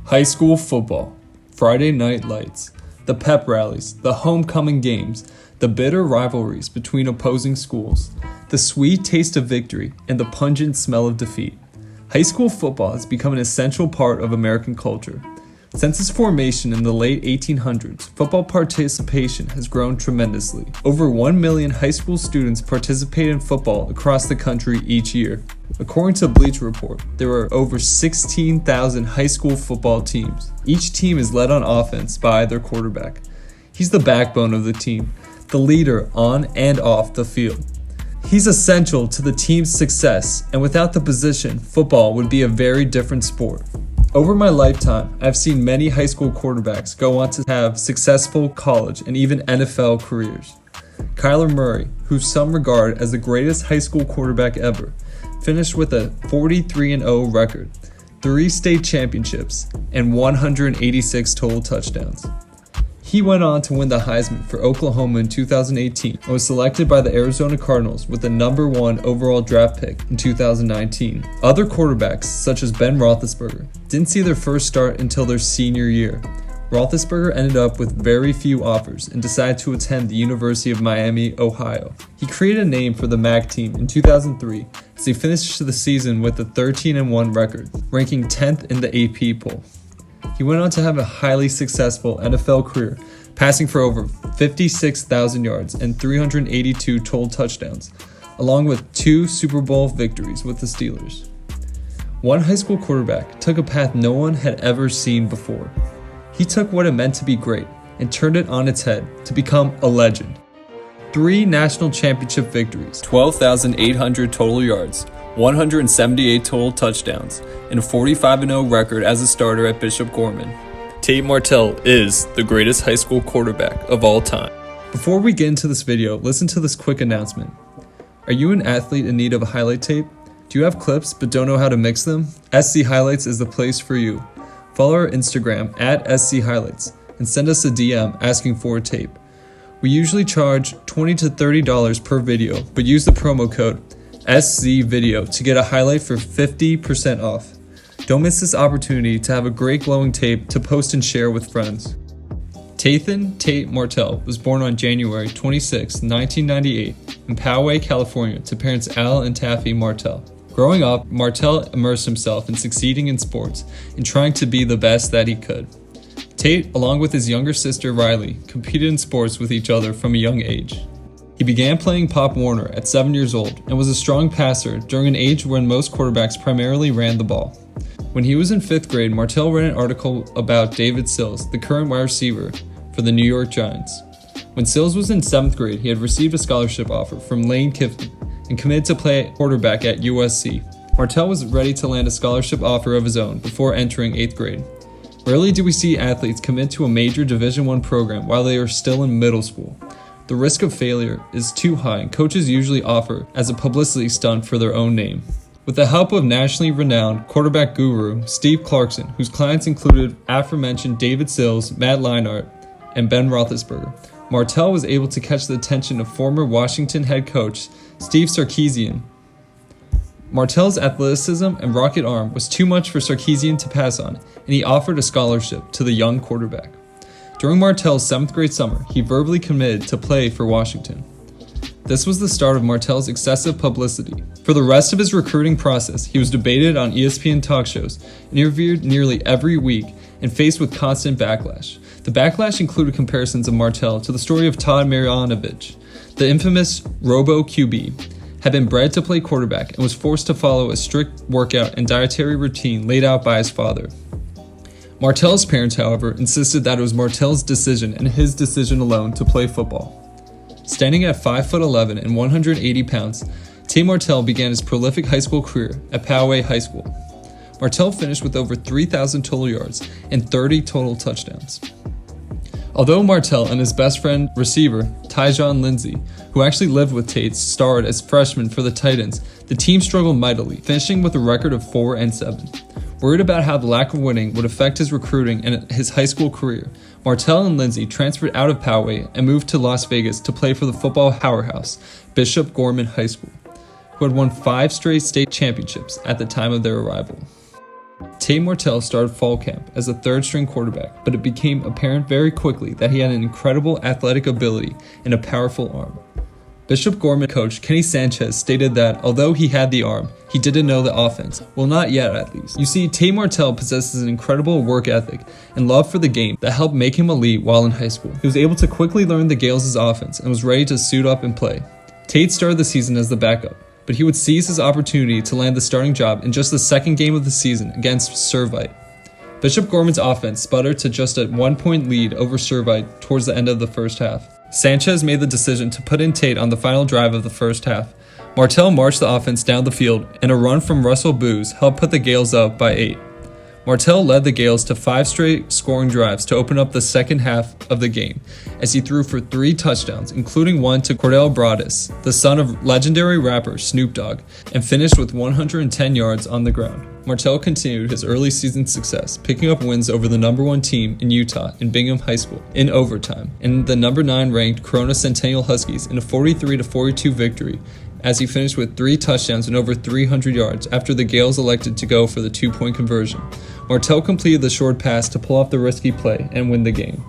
High school football, Friday night lights, the pep rallies, the homecoming games, the bitter rivalries between opposing schools, the sweet taste of victory, and the pungent smell of defeat. High school football has become an essential part of American culture. Since its formation in the late 1800s, football participation has grown tremendously. Over 1 million high school students participate in football across the country each year. According to Bleacher Report, there are over 16,000 high school football teams. Each team is led on offense by their quarterback. He's the backbone of the team, the leader on and off the field. He's essential to the team's success, and without the position, football would be a very different sport. Over my lifetime, I've seen many high school quarterbacks go on to have successful college and even NFL careers. Kyler Murray, who some regard as the greatest high school quarterback ever, finished with a 43-0 record, 3 state championships, and 186 total touchdowns. He went on to win the Heisman for Oklahoma in 2018 and was selected by the Arizona Cardinals with the number 1 overall draft pick in 2019. Other quarterbacks, such as Ben Roethlisberger, didn't see their first start until their senior year. Roethlisberger ended up with very few offers and decided to attend the University of Miami, Ohio. He created a name for the MAC team in 2003 as he finished the season with a 13-1 record, ranking 10th in the AP poll. He went on to have a highly successful NFL career, passing for over 56,000 yards and 382 total touchdowns, along with 2 Super Bowl victories with the Steelers. One high school quarterback took a path no one had ever seen before. He took what it meant to be great and turned it on its head to become a legend. 3 national championship victories, 12,800 total yards, 178 total touchdowns, and a 45-0 record as a starter at Bishop Gorman. Tate Martell is the greatest high school quarterback of all time. Before we get into this video, listen to this quick announcement. Are you an athlete in need of a highlight tape? Do you have clips but don't know how to mix them? SC Highlights is the place for you. Follow our Instagram at SC Highlights and send us a DM asking for a tape. We usually charge $20 to $30 per video, but use the promo code SC Video to get a highlight for 50% off. Don't miss this opportunity to have a great glowing tape to post and share with friends. Tate Martell was born on January 26, 1998 in Poway, California to parents Al and Taffy Martell. Growing up, Martell immersed himself in succeeding in sports and trying to be the best that he could. Tate, along with his younger sister Riley, competed in sports with each other from a young age. He began playing Pop Warner at 7 years old and was a strong passer during an age when most quarterbacks primarily ran the ball. When he was in 5th grade, Martell read an article about David Sills, the current wide receiver for the New York Giants. When Sills was in 7th grade, he had received a scholarship offer from Lane Kiffin and committed to play quarterback at USC. Martell was ready to land a scholarship offer of his own before entering 8th grade. Rarely do we see athletes commit to a major Division I program while they are still in middle school. The risk of failure is too high, and coaches usually offer as a publicity stunt for their own name. With the help of nationally renowned quarterback guru Steve Clarkson, whose clients included aforementioned David Sills, Matt Leinart, and Ben Roethlisberger, Martell was able to catch the attention of former Washington head coach Steve Sarkisian. Martell's athleticism and rocket arm was too much for Sarkisian to pass on, and he offered a scholarship to the young quarterback. During Martell's 7th grade summer, he verbally committed to play for Washington. This was the start of Martell's excessive publicity. For the rest of his recruiting process, he was debated on ESPN talk shows, interviewed nearly every week, and faced with constant backlash. The backlash included comparisons of Martell to the story of Todd Marianovich. The infamous Robo QB had been bred to play quarterback and was forced to follow a strict workout and dietary routine laid out by his father. Martell's parents, however, insisted that it was Martell's decision and his decision alone to play football. Standing at 5'11" and 180 pounds, Tate Martell began his prolific high school career at Poway High School. Martell finished with over 3,000 total yards and 30 total touchdowns. Although Martell and his best friend receiver, Tyjon Lindsey, who actually lived with Tate, starred as freshmen for the Titans, the team struggled mightily, finishing with a record of 4-7. Worried about how the lack of winning would affect his recruiting and his high school career, Martell and Lindsey transferred out of Poway and moved to Las Vegas to play for the football powerhouse, Bishop Gorman High School, who had won 5 straight state championships at the time of their arrival. Tate Martell started fall camp as a third-string quarterback, but it became apparent very quickly that he had an incredible athletic ability and a powerful arm. Bishop Gorman coach Kenny Sanchez stated that although he had the arm, he didn't know the offense. Well, not yet at least. You see, Tate Martell possesses an incredible work ethic and love for the game that helped make him elite while in high school. He was able to quickly learn the Gales' offense and was ready to suit up and play. Tate started the season as the backup, but he would seize his opportunity to land the starting job in just the second game of the season against Servite. Bishop Gorman's offense sputtered to just a 1-point lead over Servite towards the end of the first half. Sanchez made the decision to put in Tate on the final drive of the first half. Martell marched the offense down the field, and a run from Russell Booz helped put the Gales up by 8. Martell led the Gales to 5 straight scoring drives to open up the second half of the game, as he threw for 3 touchdowns, including one to Cordell Broadus, the son of legendary rapper Snoop Dogg, and finished with 110 yards on the ground. Martell continued his early season success, picking up wins over the number 1 team in Utah in Bingham High School in overtime, and the number 9 ranked Corona Centennial Huskies in a 43-42 victory, as he finished with 3 touchdowns and over 300 yards after the Gales elected to go for the 2-point conversion. Martell completed the short pass to pull off the risky play and win the game.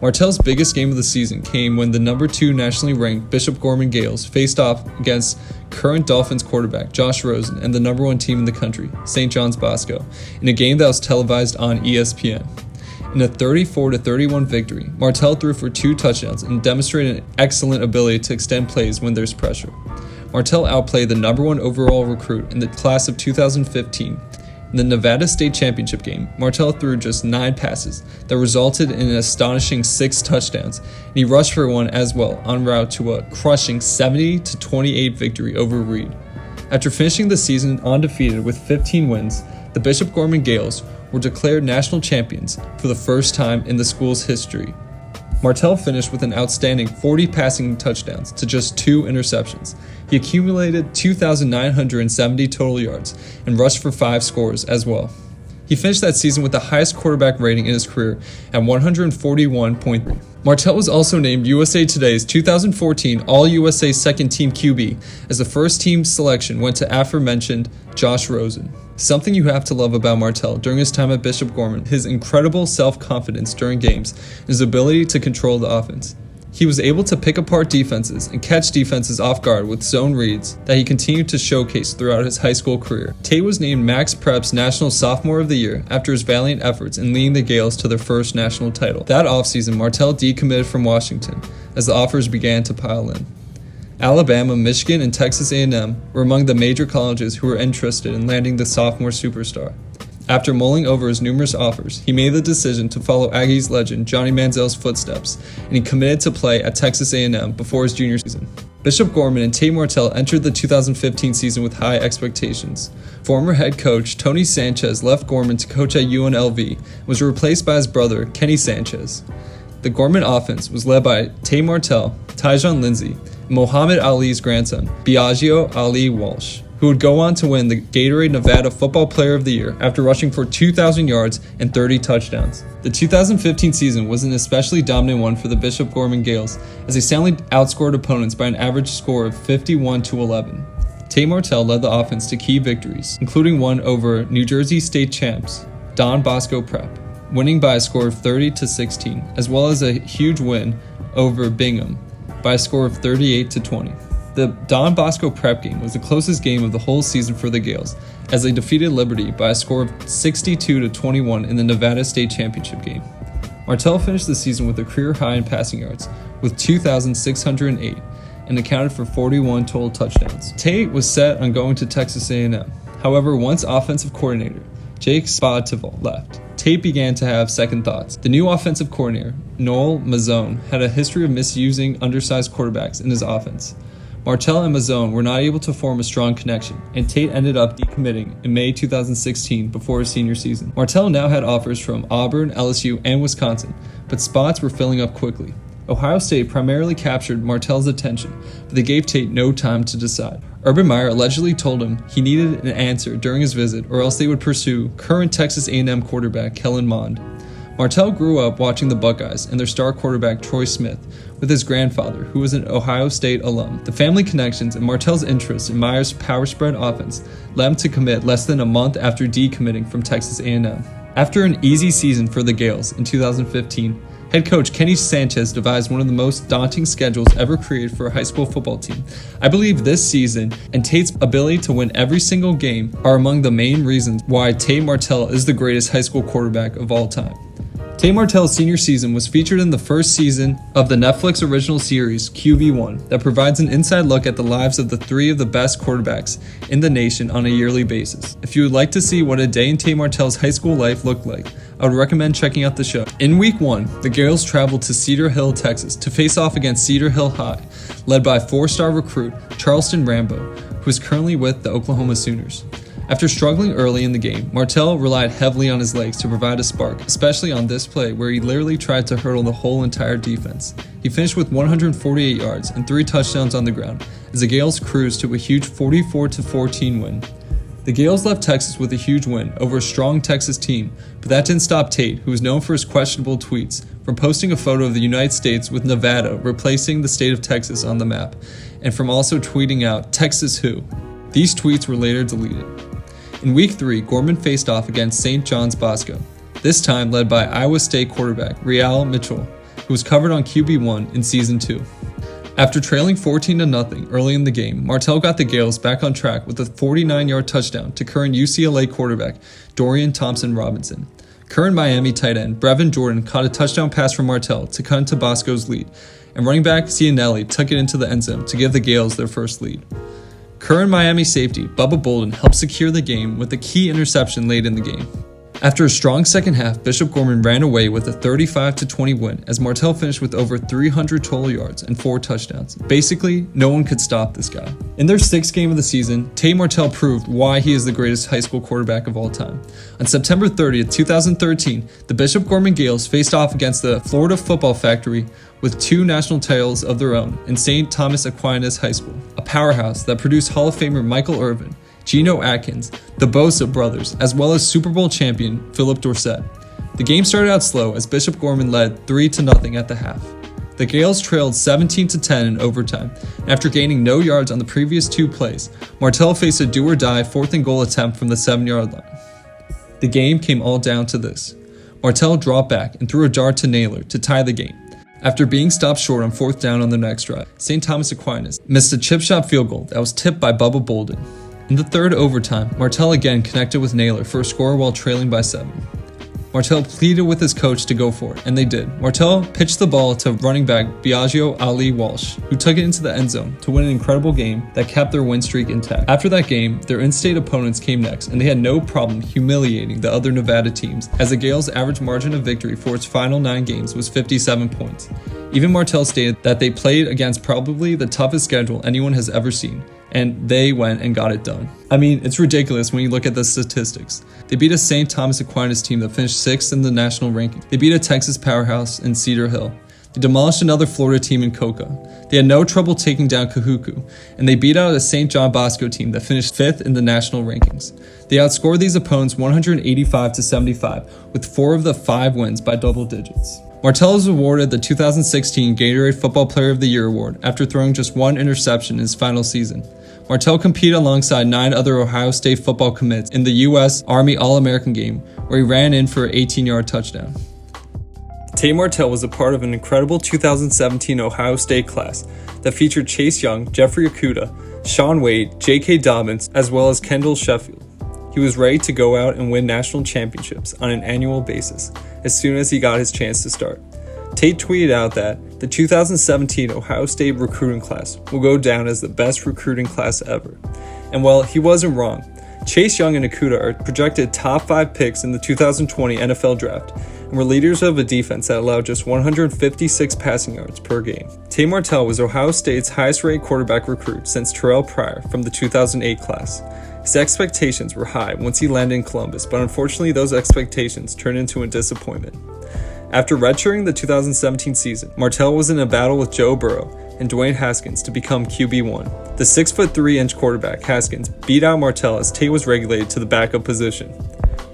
Martell's biggest game of the season came when the number 2 nationally ranked Bishop Gorman Gales faced off against current Dolphins quarterback Josh Rosen and the number 1 team in the country, St. John's Bosco, in a game that was televised on ESPN. In a 34-31 victory, Martell threw for 2 touchdowns and demonstrated an excellent ability to extend plays when there's pressure. Martell outplayed the number 1 overall recruit in the class of 2015. In the Nevada State Championship game, Martell threw just 9 passes that resulted in an astonishing 6 touchdowns, and he rushed for 1 as well, en route to a crushing 70-28 victory over Reed. After finishing the season undefeated with 15 wins, the Bishop Gorman Gales were declared national champions for the first time in the school's history. Martell finished with an outstanding 40 passing touchdowns to just 2 interceptions. He accumulated 2,970 total yards and rushed for 5 scores as well. He finished that season with the highest quarterback rating in his career at 141.3. Martell was also named USA Today's 2014 All-USA Second Team QB, as the first team selection went to aforementioned Josh Rosen. Something you have to love about Martell during his time at Bishop Gorman, his incredible self-confidence during games, and his ability to control the offense. He was able to pick apart defenses and catch defenses off guard with zone reads that he continued to showcase throughout his high school career. Tate was named Max Prep's National Sophomore of the Year after his valiant efforts in leading the Gales to their first national title. That offseason, Martell decommitted from Washington as the offers began to pile in. Alabama, Michigan, and Texas A&M were among the major colleges who were interested in landing the sophomore superstar. After mulling over his numerous offers, he made the decision to follow Aggies legend Johnny Manziel's footsteps, and he committed to play at Texas A&M before his junior season. Bishop Gorman and Tate Martell entered the 2015 season with high expectations. Former head coach Tony Sanchez left Gorman to coach at UNLV and was replaced by his brother Kenny Sanchez. The Gorman offense was led by Tate Martell, Tyjon Lindsey, and Muhammad Ali's grandson, Biagio Ali Walsh, who would go on to win the Gatorade Nevada Football Player of the Year after rushing for 2,000 yards and 30 touchdowns. The 2015 season was an especially dominant one for the Bishop Gorman Gales, as they soundly outscored opponents by an average score of 51-11. Tate Martell led the offense to key victories, including one over New Jersey State champs Don Bosco Prep, winning by a score of 30-16, as well as a huge win over Bingham by a score of 38-20. The Don Bosco Prep game was the closest game of the whole season for the Gales, as they defeated Liberty by a score of 62-21 in the Nevada State Championship game. Martell finished the season with a career high in passing yards, with 2,608, and accounted for 41 total touchdowns. Tate was set on going to Texas A&M. However, once offensive coordinator Jake Spatival left, Tate began to have second thoughts. The new offensive coordinator, Noel Mazzone, had a history of misusing undersized quarterbacks in his offense. Martell and Mazzone were not able to form a strong connection, and Tate ended up decommitting in May 2016 before his senior season. Martell now had offers from Auburn, LSU, and Wisconsin, but spots were filling up quickly. Ohio State primarily captured Martell's attention, but they gave Tate no time to decide. Urban Meyer allegedly told him he needed an answer during his visit, or else they would pursue current Texas A&M quarterback Kellen Mond. Martell grew up watching the Buckeyes and their star quarterback Troy Smith with his grandfather, who was an Ohio State alum. The family connections and Martell's interest in Meyer's power spread offense led him to commit less than a month after decommitting from Texas A&M. After an easy season for the Gales in 2015, head coach Kenny Sanchez devised one of the most daunting schedules ever created for a high school football team. I believe this season and Tate's ability to win every single game are among the main reasons why Tate Martell is the greatest high school quarterback of all time. Tate Martell's senior season was featured in the first season of the Netflix original series QB1 that provides an inside look at the lives of the three of the best quarterbacks in the nation on a yearly basis. If you would like to see what a day in Tate Martell's high school life looked like, I would recommend checking out the show. In week 1, the Gales traveled to Cedar Hill, Texas to face off against Cedar Hill High, led by 4-star recruit Charleston Rambo, who is currently with the Oklahoma Sooners. After struggling early in the game, Martell relied heavily on his legs to provide a spark, especially on this play where he literally tried to hurdle the whole entire defense. He finished with 148 yards and 3 touchdowns on the ground as the Gales cruised to a huge 44-14 win. The Gales left Texas with a huge win over a strong Texas team, but that didn't stop Tate, who was known for his questionable tweets, from posting a photo of the United States with Nevada replacing the state of Texas on the map, and from also tweeting out, "Texas who?" These tweets were later deleted. In week 3, Gorman faced off against St. John's Bosco, this time led by Iowa State quarterback Real Mitchell, who was covered on QB1 in Season 2. After trailing 14-0 early in the game, Martell got the Gales back on track with a 49-yard touchdown to current UCLA quarterback Dorian Thompson-Robinson. Current Miami tight end Brevin Jordan caught a touchdown pass from Martell to cut into Bosco's lead, and running back Cianelli took it into the end zone to give the Gales their first lead. Current Miami safety Bubba Bolden helped secure the game with a key interception late in the game. After a strong second half, Bishop Gorman ran away with a 35-20 win as Martell finished with over 300 total yards and 4 touchdowns. Basically, no one could stop this guy. In their 6th game of the season, Tate Martell proved why he is the greatest high school quarterback of all time. On September 30th, 2013, the Bishop Gorman Gales faced off against the Florida Football Factory with 2 national titles of their own in St. Thomas Aquinas High School, a powerhouse that produced Hall of Famer Michael Irvin, Geno Atkins, the Bosa brothers, as well as Super Bowl champion Philip Dorsett. The game started out slow as Bishop Gorman led 3-0 at the half. The Gales trailed 17-10 in overtime, and after gaining no yards on the previous 2 plays, Martell faced a do-or-die 4th and goal attempt from the 7-yard line. The game came all down to this. Martell dropped back and threw a dart to Naylor to tie the game. After being stopped short on 4th down on the next drive, St. Thomas Aquinas missed a chip shot field goal that was tipped by Bubba Bolden. In the 3rd overtime, Martell again connected with Naylor for a score while trailing by 7. Martell pleaded with his coach to go for it, and they did. Martell pitched the ball to running back Biagio Ali Walsh, who took it into the end zone to win an incredible game that kept their win streak intact. After that game, their in-state opponents came next, and they had no problem humiliating the other Nevada teams, as the Gales' average margin of victory for its final 9 games was 57 points. Even Martell stated that they played against probably the toughest schedule anyone has ever seen, and they went and got it done. I mean, it's ridiculous when you look at the statistics. They beat a St. Thomas Aquinas team that finished 6th in the national ranking. They beat a Texas powerhouse in Cedar Hill. They demolished another Florida team in Cocoa. They had no trouble taking down Kahuku, and they beat out a St. John Bosco team that finished 5th in the national rankings. They outscored these opponents 185-75, with 4 of the 5 wins by double digits. Martell was awarded the 2016 Gatorade Football Player of the Year award after throwing just 1 interception in his final season. Martell competed alongside 9 other Ohio State football commits in the U.S. Army All-American game, where he ran in for an 18-yard touchdown. Tate Martell was a part of an incredible 2017 Ohio State class that featured Chase Young, Jeffrey Okudah, Shaun Wade, J.K. Dobbins, as well as Kendall Sheffield. He was ready to go out and win national championships on an annual basis as soon as he got his chance to start. Tate tweeted out that the 2017 Ohio State recruiting class will go down as the best recruiting class ever. And well, he wasn't wrong. Chase Young and Okudah are projected top 5 picks in the 2020 NFL Draft and were leaders of a defense that allowed just 156 passing yards per game. Tate Martell was Ohio State's highest-rated quarterback recruit since Terrell Pryor from the 2008 class. His expectations were high once he landed in Columbus, but unfortunately those expectations turned into a disappointment. After redshirting the 2017 season, Martell was in a battle with Joe Burrow and Dwayne Haskins to become QB1. The 6'3" quarterback Haskins beat out Martell as Tate was relegated to the backup position.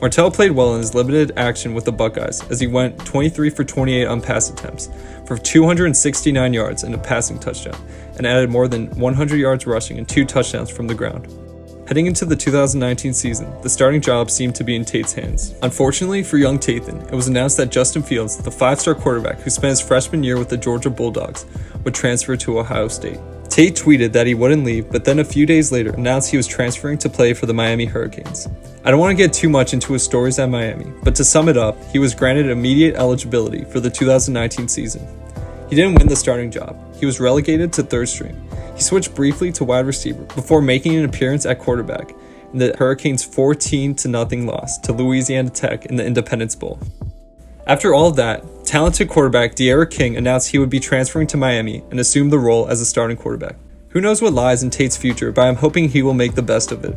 Martell played well in his limited action with the Buckeyes as he went 23 for 28 on pass attempts for 269 yards and a passing touchdown, and added more than 100 yards rushing and 2 touchdowns from the ground. Heading into the 2019 season, the starting job seemed to be in Tate's hands. Unfortunately for young Tathan, it was announced that Justin Fields, the 5-star quarterback who spent his freshman year with the Georgia Bulldogs, would transfer to Ohio State. Tate tweeted that he wouldn't leave, but then a few days later announced he was transferring to play for the Miami Hurricanes. I don't want to get too much into his stories at Miami, but to sum it up, he was granted immediate eligibility for the 2019 season. He didn't win the starting job. He was relegated to third string. He switched briefly to wide receiver before making an appearance at quarterback in the Hurricanes' 14-0 loss to Louisiana Tech in the Independence Bowl. After all of that, talented quarterback D'Eriq King announced he would be transferring to Miami and assumed the role as a starting quarterback. Who knows what lies in Tate's future, but I'm hoping he will make the best of it.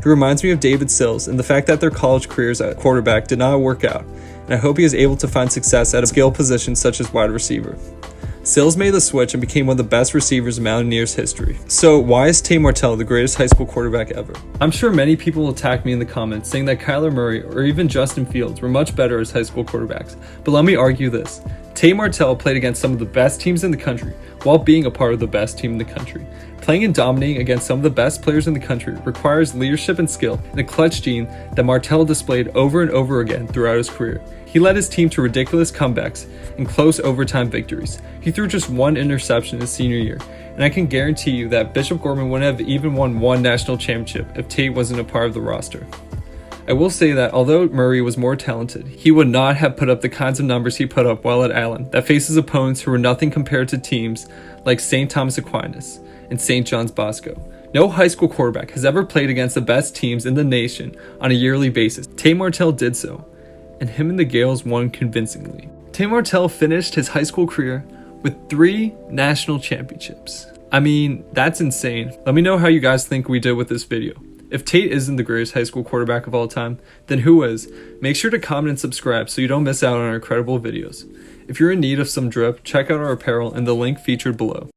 He reminds me of David Sills and the fact that their college careers at quarterback did not work out, and I hope he is able to find success at a skill position such as wide receiver. Sills made the switch and became one of the best receivers in Mountaineers history. So why is Tate Martell the greatest high school quarterback ever? I'm sure many people will attack me in the comments saying that Kyler Murray or even Justin Fields were much better as high school quarterbacks, but let me argue this. Tate Martell played against some of the best teams in the country while being a part of the best team in the country. Playing and dominating against some of the best players in the country requires leadership and skill and a clutch gene that Martell displayed over and over again throughout his career. He led his team to ridiculous comebacks and close overtime victories. He threw just 1 interception his senior year, and I can guarantee you that Bishop Gorman wouldn't have even won 1 national championship if Tate wasn't a part of the roster. I will say that although Murray was more talented, he would not have put up the kinds of numbers he put up while at Allen that faces opponents who were nothing compared to teams like St. Thomas Aquinas and St. John's Bosco. No high school quarterback has ever played against the best teams in the nation on a yearly basis. Tate Martell did so, and him and the Gales won convincingly. Tate Martell finished his high school career with 3 national championships. I mean, that's insane. Let me know how you guys think we did with this video. If Tate isn't the greatest high school quarterback of all time, then who is? Make sure to comment and subscribe so you don't miss out on our incredible videos. If you're in need of some drip, check out our apparel in the link featured below.